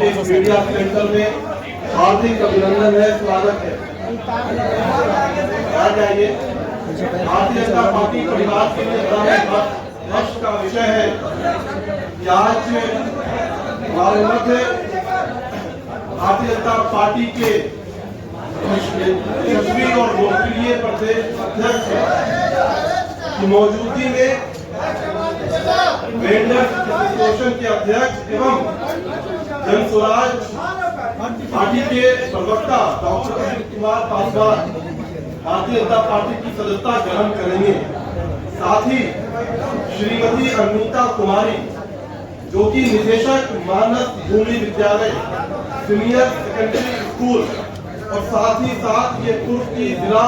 Media centre में हार्दिक अभिनंदन है, स्वागत है। भारतीय जनता पार्टी परिवार के लिए बड़ा हर्ष का विषय है कि आज हमारे मध्य भारतीय जनता पार्टी के यशस्वी और लोकप्रिय प्रदेश अध्यक्ष की मौजूदगी में वेंडर्स एसोसिएशन के अध्यक्ष एवं जन स्वराज पार्टी के प्रवक्ता डॉक्टर अमित कुमार पासवान भारतीय जनता पार्टी की सदस्यता ग्रहण करेंगे। साथ ही श्रीमती अनीता कुमारी जो कि निदेशक मानस भूमि विद्यालय सीनियर सेकेंडरी स्कूल और साथ ही साथ ये पूर्व की जिला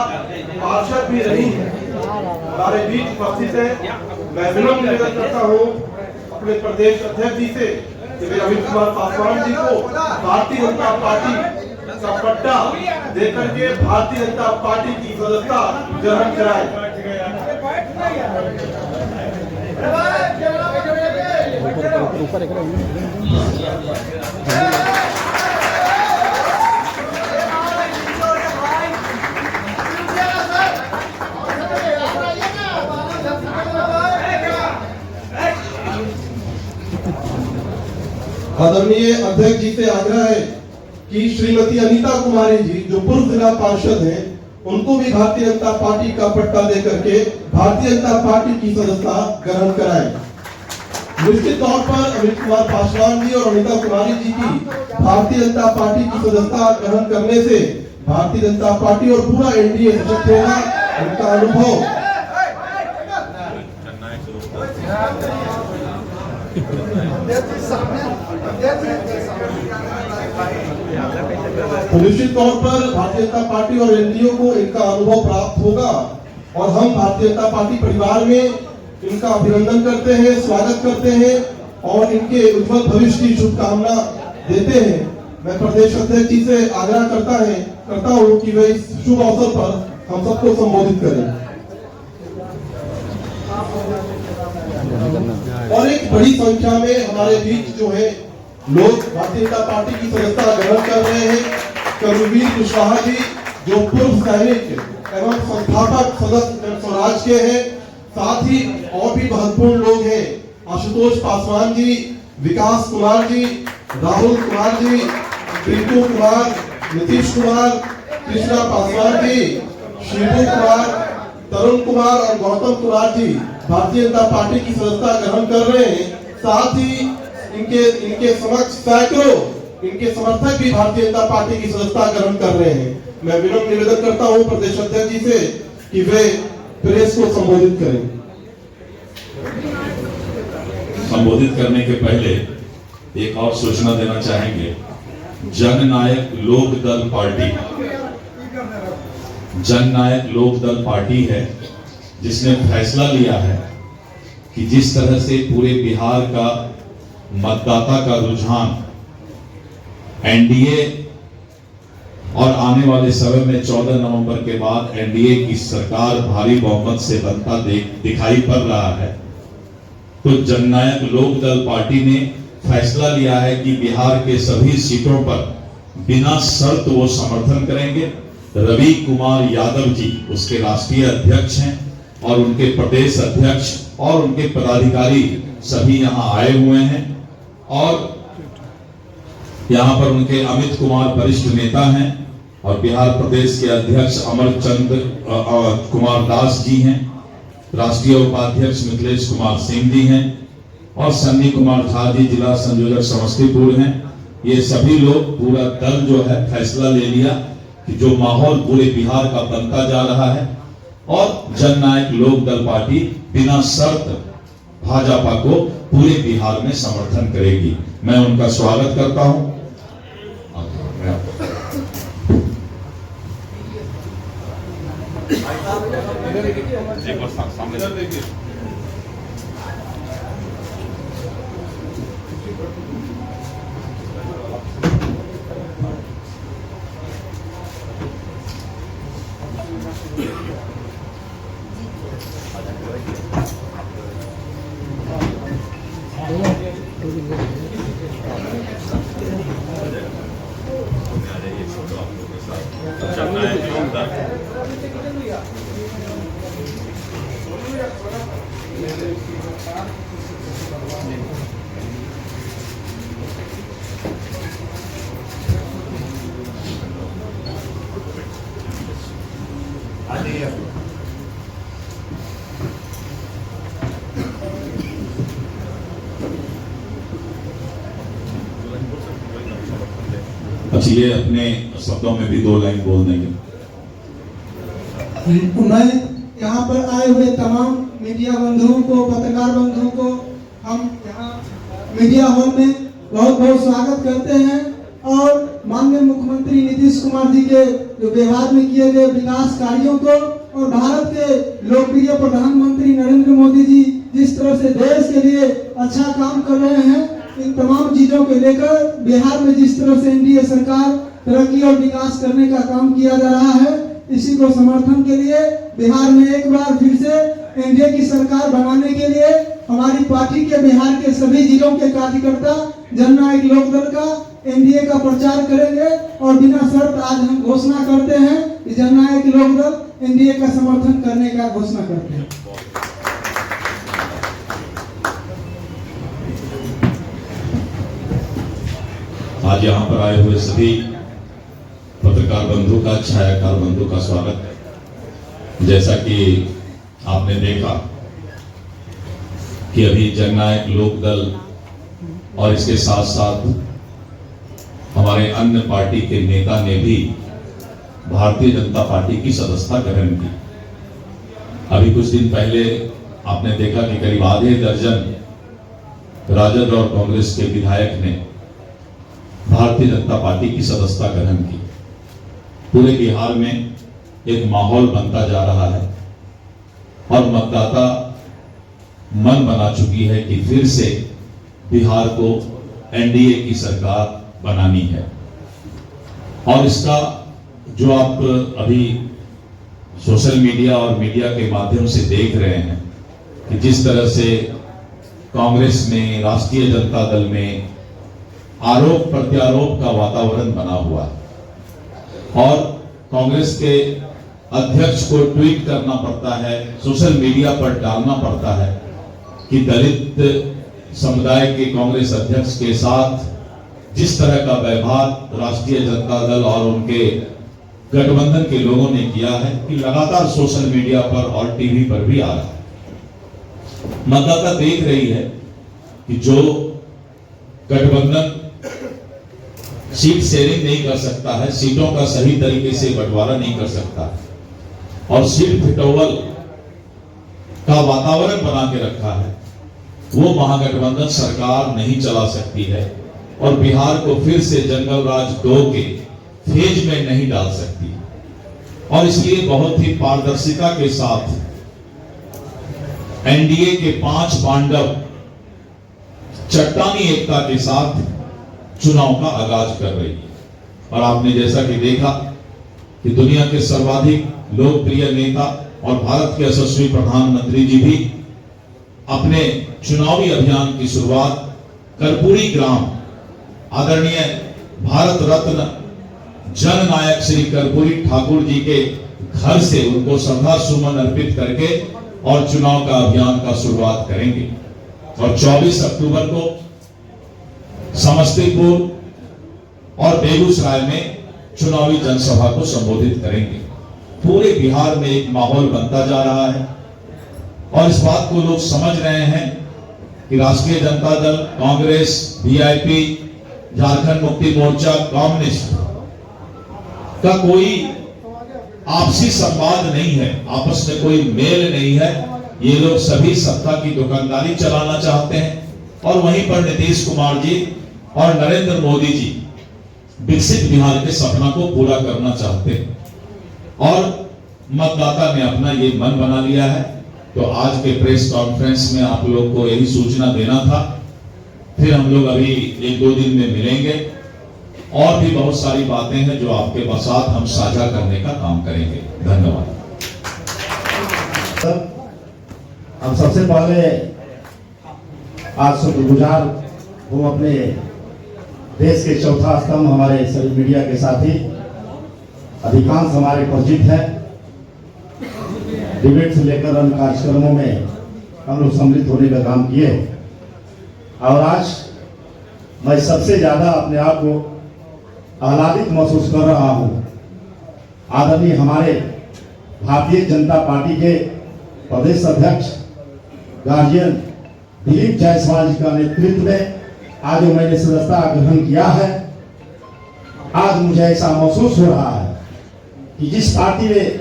पार्षद भी रही है, हमारे बीच उपस्थित है। मैं विनम्र निवेदन करता हूँ अपने प्रदेश अध्यक्ष जी से कि अमित कुमार पासवान जी को भारतीय जनता पार्टी का पट्टा देकर के भारतीय जनता पार्टी की सदस्यता ग्रहण कराए। आदरणीय अध्यक्ष जी से आग्रह है कि श्रीमती अनीता कुमारी जी जो पूर्व जिला पार्षद हैं, उनको भी भारतीय जनता पार्टी का पट्टा देकर के भारतीय जनता पार्टी की सदस्यता ग्रहण कराएं। निश्चित तौर पर अमित कुमार पासवान जी और अनीता कुमारी जी की भारतीय जनता पार्टी की सदस्यता ग्रहण करने से भारतीय जनता पार्टी और पूरा एनडीए सशक्त होगा। उनका अनुभव निश्चित तौर पर भारतीय जनता पार्टी और एनडीए को इनका अनुभव प्राप्त होगा और हम भारतीय जनता पार्टी परिवार में इनका अभिनंदन करते हैं, स्वागत करते हैं और इनके उज्जवल भविष्य की शुभकामना देते हैं। मैं प्रदेश अध्यक्ष जी से आग्रह करता हूं कि वे इस शुभ अवसर पर हम सबको संबोधित करें। और एक बड़ी संख्या में हमारे बीच जो है लोग भारतीय जनता पार्टी की सदस्यता ग्रहण कर रहे हैं। कर्मवीर कुशवाहा जी जो पूर्व सैनिक एवं संस्थापक सदस्य स्वराज के हैं, साथ ही और भी महत्वपूर्ण लोग हैं, आशुतोष पासवान जी, विकास कुमार जी, राहुल कुमार जी, पिंटू कुमार, नीतीश कुमार, कृष्णा पासवान जी, शिबू कुमार, तरुण कुमार और गौतम कुमार जी भारतीय जनता पार्टी की सदस्यता ग्रहण कर रहे हैं। साथ ही इनके समक्ष सैकड़ों इनके समर्थक भी भारतीय जनता पार्टी की सदस्यता ग्रहण कर रहे हैं। मैं विनम्र निवेदन करता हूं प्रदेश अध्यक्ष जी से कि वे प्रेस को संबोधित करें। संबोधित करने के पहले एक और सूचना देना चाहेंगे। जननायक लोकदल पार्टी जननायक लोकदल पार्टी है जिसने फैसला लिया है कि जिस तरह से पूरे बिहार का मतदाता का रुझान एनडीए और आने वाले समय में 14 नवंबर के बाद एनडीए की सरकार भारी बहुमत से बनता दिखाई पड़ रहा है, तो जननायक लोकदल पार्टी ने फैसला लिया है कि बिहार के सभी सीटों पर बिना शर्त वो समर्थन करेंगे। रवि कुमार यादव जी उसके राष्ट्रीय अध्यक्ष हैं और उनके प्रदेश अध्यक्ष और उनके पदाधिकारी सभी यहाँ आए हुए हैं और यहाँ पर उनके अमित कुमार वरिष्ठ नेता हैं और बिहार प्रदेश के अध्यक्ष अमरचंद कुमार दास जी हैं, राष्ट्रीय उपाध्यक्ष मिथिलेश कुमार सिंह जी हैं और सन्नी कुमार झा जी जिला संयोजक समस्तीपुर हैं। ये सभी लोग पूरा दल जो है फैसला ले लिया कि जो माहौल पूरे बिहार का बनता जा रहा है और जननायक लोकदल पार्टी बिना शर्त भाजपा को पूरे बिहार में समर्थन करेगी। मैं उनका स्वागत करता हूं। बचिए, अपने शब्दों में भी 2 लाइन बोल देंगे। मैं यहाँ पर आए हुए तमाम मीडिया बंधुओं को, पत्रकार बंधुओं को हम यहाँ मीडिया हॉल में बहुत बहुत स्वागत करते हैं और माननीय मुख्यमंत्री नीतीश कुमार जी के जो बिहार में किए गए विकास कार्यों को और भारत के लोकप्रिय प्रधानमंत्री नरेंद्र मोदी जी जिस तरह से देश के लिए अच्छा काम कर रहे हैं, इन तमाम चीजों को लेकर बिहार में जिस तरह से एनडीए सरकार तरक्की और विकास करने का काम किया जा रहा है, इसी को समर्थन के लिए बिहार में एक बार फिर से एनडीए की सरकार बनाने के लिए हमारी पार्टी के बिहार के सभी जिलों के कार्यकर्ता जननायक लोकदल का एनडीए का प्रचार करेंगे और बिना शर्त आज हम घोषणा करते हैं कि जननायक लोकदल एनडीए का समर्थन करने का घोषणा करते हैं। आज यहाँ पर आए हुए सभी पत्रकार बंधु का, छायाकार बंधु का स्वागत। जैसा कि आपने देखा कि अभी जननायक लोकदल और इसके साथ साथ हमारे अन्य पार्टी के नेता ने भी भारतीय जनता पार्टी की सदस्यता ग्रहण की। अभी कुछ दिन पहले आपने देखा कि करीब आधे दर्जन राजद और कांग्रेस के विधायक ने भारतीय जनता पार्टी की सदस्यता ग्रहण की। पूरे बिहार में एक माहौल बनता जा रहा है और मतदाता मन बना चुकी है कि फिर से बिहार को एनडीए की सरकार बनानी है। और इसका जो आप अभी सोशल मीडिया और मीडिया के माध्यम से देख रहे हैं कि जिस तरह से कांग्रेस में, राष्ट्रीय जनता दल में आरोप प्रत्यारोप का वातावरण बना हुआ है और कांग्रेस के अध्यक्ष को ट्वीट करना पड़ता है, सोशल मीडिया पर डालना पड़ता है कि दलित समुदाय के कांग्रेस अध्यक्ष के साथ जिस तरह का व्यवहार राष्ट्रीय जनता दल और उनके गठबंधन के लोगों ने किया है कि लगातार सोशल मीडिया पर और टीवी पर भी आ रहा है। मतदाता देख रही है कि जो गठबंधन सीट शेयरिंग नहीं कर सकता है, सीटों का सही तरीके से बंटवारा नहीं कर सकता और सीट फिटोवल का वातावरण बना के रखा है, वो महागठबंधन सरकार नहीं चला सकती है और बिहार को फिर से जंगल राज 2 के फेज में नहीं डाल सकती। और इसलिए बहुत ही पारदर्शिता के साथ एनडीए के 5 पांडव चट्टानी एकता के साथ चुनाव का आगाज कर रही है। और आपने जैसा कि देखा कि दुनिया के सर्वाधिक लोकप्रिय नेता और भारत के यशस्वी प्रधानमंत्री जी भी अपने चुनावी अभियान की शुरुआत कर्पूरी ग्राम आदरणीय भारत रत्न जननायक श्री कर्पूरी ठाकुर जी के घर से उनको श्रद्धा सुमन अर्पित करके और चुनाव का अभियान का शुरुआत करेंगे। और 24 अक्टूबर को समस्तीपुर और बेगूसराय में चुनावी जनसभा को संबोधित करेंगे। पूरे बिहार में एक माहौल बनता जा रहा है और इस बात को लोग समझ रहे हैं कि राष्ट्रीय जनता दल, कांग्रेस, वीआईपी, झारखंड मुक्ति मोर्चा, कम्युनिस्ट का कोई आपसी संवाद नहीं है, आपस में कोई मेल नहीं है। ये लोग सभी सत्ता की दुकानदारी चलाना चाहते हैं और वहीं पर नीतीश कुमार जी और नरेंद्र मोदी जी विकसित बिहार के सपना को पूरा करना चाहते हैं और मतदाता ने अपना ये मन बना लिया है। तो आज के प्रेस कॉन्फ्रेंस में आप लोग को यही सूचना देना था। फिर हम लोग अभी 1-2 दिन में मिलेंगे और भी बहुत सारी बातें हैं जो आपके साथ हम साझा करने का काम करेंगे। धन्यवाद। हम सबसे पहले आज शुक्रगुजार हूँ अपने देश के चौथा स्तंभ हमारे सभी मीडिया के साथी, अधिकांश हमारे परिचित हैं। डिबेट से लेकर अन्य कार्यक्रमों में हम लोग सम्मिलित होने का काम किए और आज मैं सबसे ज्यादा अपने आप को आह्लादित महसूस कर रहा हूँ। आदरणीय हमारे भारतीय जनता पार्टी के प्रदेश अध्यक्ष गार्जियन दिलीप जायसवाल जी का नेतृत्व में आज मैंने सदस्यता ग्रहण किया है। आज मुझे ऐसा महसूस हो रहा है कि जिस पार्टी में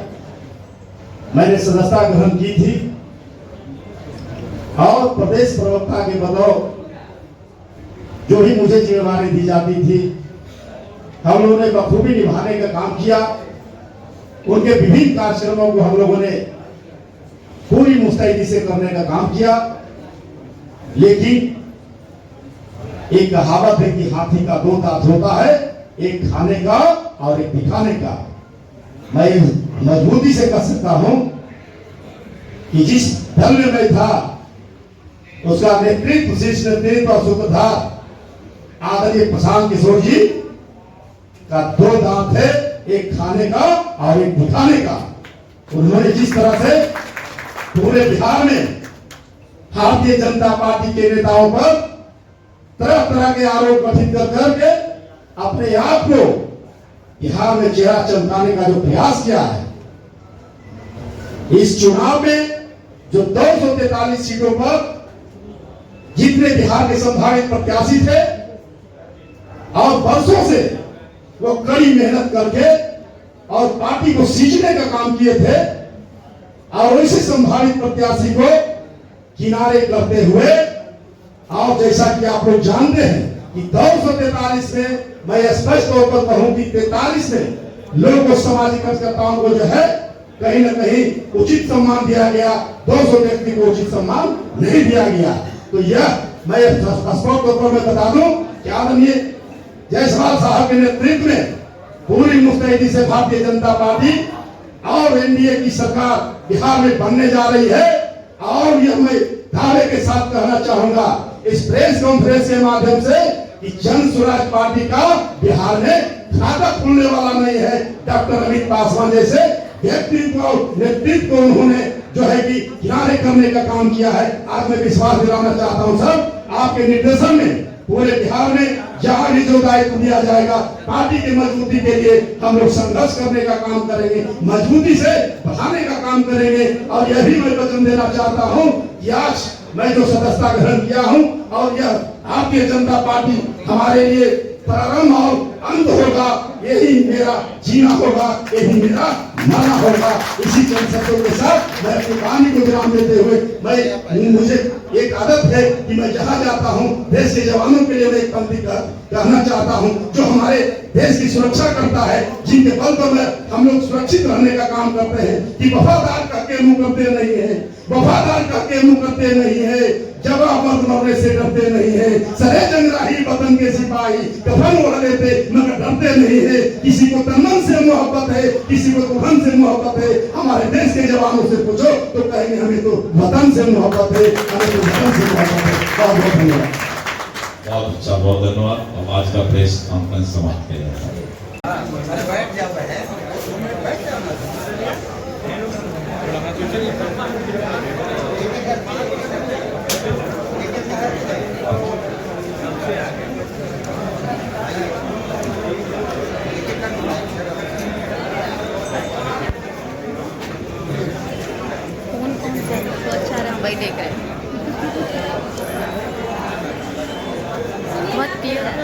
मैंने सदस्यता ग्रहण की थी और प्रदेश प्रवक्ता के बतौर जो भी मुझे जिम्मेवारी दी जाती थी, हम लोगों ने बखूबी निभाने का काम किया। उनके विभिन्न कार्यक्रमों को हम लोगों ने पूरी मुस्तैदी से करने का काम किया। लेकिन एक कहावत है कि हाथी का दो दांत होता है, एक खाने का और एक दिखाने का। मैं मजबूती से कह सकता हूं कि जिस दल में मैं था उसका नेतृत्व, शीर्ष नेतृत्व और सूत्रधार आदरणीय प्रशांत किशोर जी का दो दांत है, एक खाने का और एक दिखाने का। उन्होंने जिस तरह से पूरे बिहार में भारतीय जनता पार्टी के नेताओं पर तरह तरह के आरोप कथित कर करके अपने आप को बिहार में चेहरा चमकाने का जो प्रयास किया है, इस चुनाव में जो 243 सीटों पर जितने बिहार के संभावित प्रत्याशी थे और वर्षों से वो कड़ी मेहनत करके और पार्टी को सींचने का काम किए थे और ऐसे संभावित प्रत्याशी को किनारे करते हुए, और जैसा कि आप लोग जानते हैं कि 243 में मैं स्पष्ट तौर पर कहूं कि 43 में लोग सामाजिक कार्यकर्ताओं को जो है कहीं न कहीं उचित सम्मान दिया गया, 200 व्यक्ति को उचित सम्मान नहीं दिया गया। तो यह मैं स्पष्ट तौर पर मैं बता दूं कि आदरणीय जायसवाल साहब के नेतृत्व में पूरी मुस्तैदी से भारतीय जनता पार्टी और एनडीए की सरकार बिहार में बनने जा रही है। और यह मैं दावे के साथ कहना चाहूंगा इस प्रेस कॉन्फ्रेंस के माध्यम से कि जन स्वराज पार्टी का बिहार में खाता खुलने वाला नहीं है। डॉक्टर अमित पासवान जैसे व्यक्तित्व और नेतृत्व को उन्होंने जो है कि किनारे करने का काम किया है। आज मैं विश्वास दिलाना चाहता हूं सर, आपके निर्देशन में पूरे बिहार में जहां भी जो दायित्व दिया जाएगा, पार्टी की मजबूती के लिए हम लोग संघर्ष करने का काम करेंगे, मजबूती से बढ़ाने का काम करेंगे। और यह भी मैं वचन देना चाहता हूं कि आज मैं जो सदस्यता ग्रहण किया हूं और यह भारतीय जनता पार्टी हमारे लिए प्रारंभ और अंत होगा, यही मेरा जीना होगा, यही मेरा मरना होगा। इसी चंद शब्दों के साथ मैं अपनी कहानी को विराम देते हुए मुझे एक आदत है कि मैं जहां जाता हूं देश के जवानों के लिए मैं एक पंक्ति कहना चाहता हूं जो हमारे देश की सुरक्षा करता है, जिनके बल पर हम लोग सुरक्षित रहने का काम करते हैं कि वफादार करके मुंह करते नहीं है, वफादार करके मुंह करते नहीं है, जवाब मरने से डरते नहीं है, सरे जंगराही वतन के सिपाही कफन ओढ़ लेते मगर डरते नहीं है। किसी को तन से मोहब्बत है, किसी को वतन से मोहब्बत है। हमारे देश के जवानों से पूछो तो कहेंगे हमें तो वतन से मोहब्बत है, हमें तो वतन से मोहब्बत है। बहुत बहुत धन्यवाद। बहुत अच्छा, बहुत धन्यवाद। अब आज का प्रेस कॉन्फ्रेंस समाप्त किया जाता है। अच्छा रंग भाई देख रहे हैं बहुत क्लियर है।